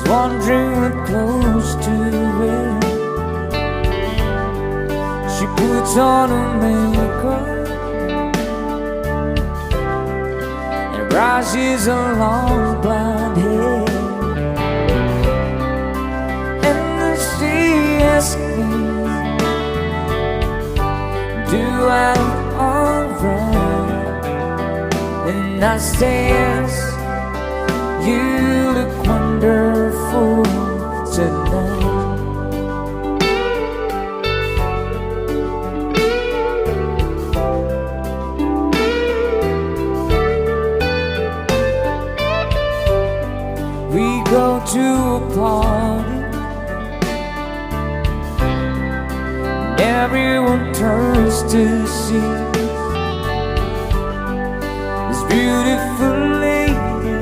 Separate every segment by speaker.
Speaker 1: wondering what clothes to wear. She puts on her makeup and brushes her long blonde hair. And then she asks me, do I look alright? And I say yes, you look wonderful tonight. We go to a party and everyone turns to see this beautiful lady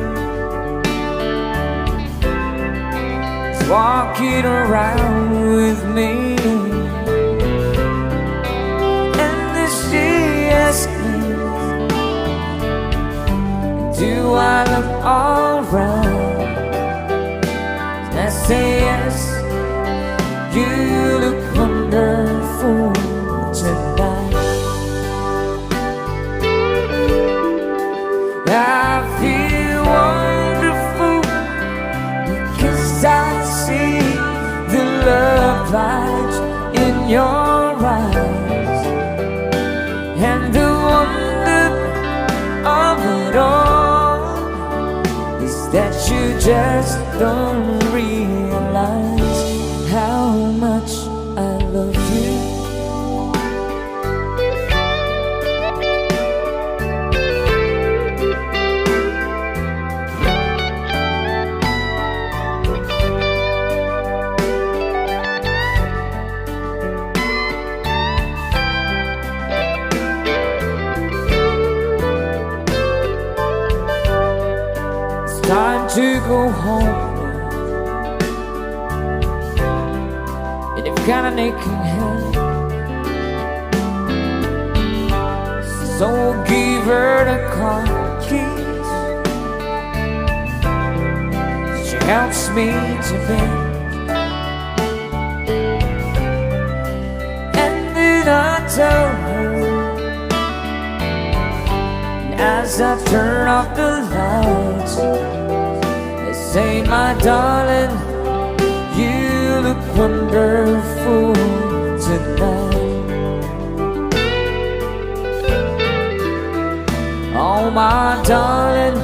Speaker 1: is walking around with me. And then she asks me, do I look alright? I say yes, you look wonderful tonight. I feel wonderful because I see the love light in your eyes, and the wonder of it all is that you just don't realize how much I love you. It's time to go home. Got an aching head, so we'll give her the car keys. She helps me to bed, and then I tell her, and as I turn off the lights, I say, my darling, you look wonderful tonight. Oh, my darling,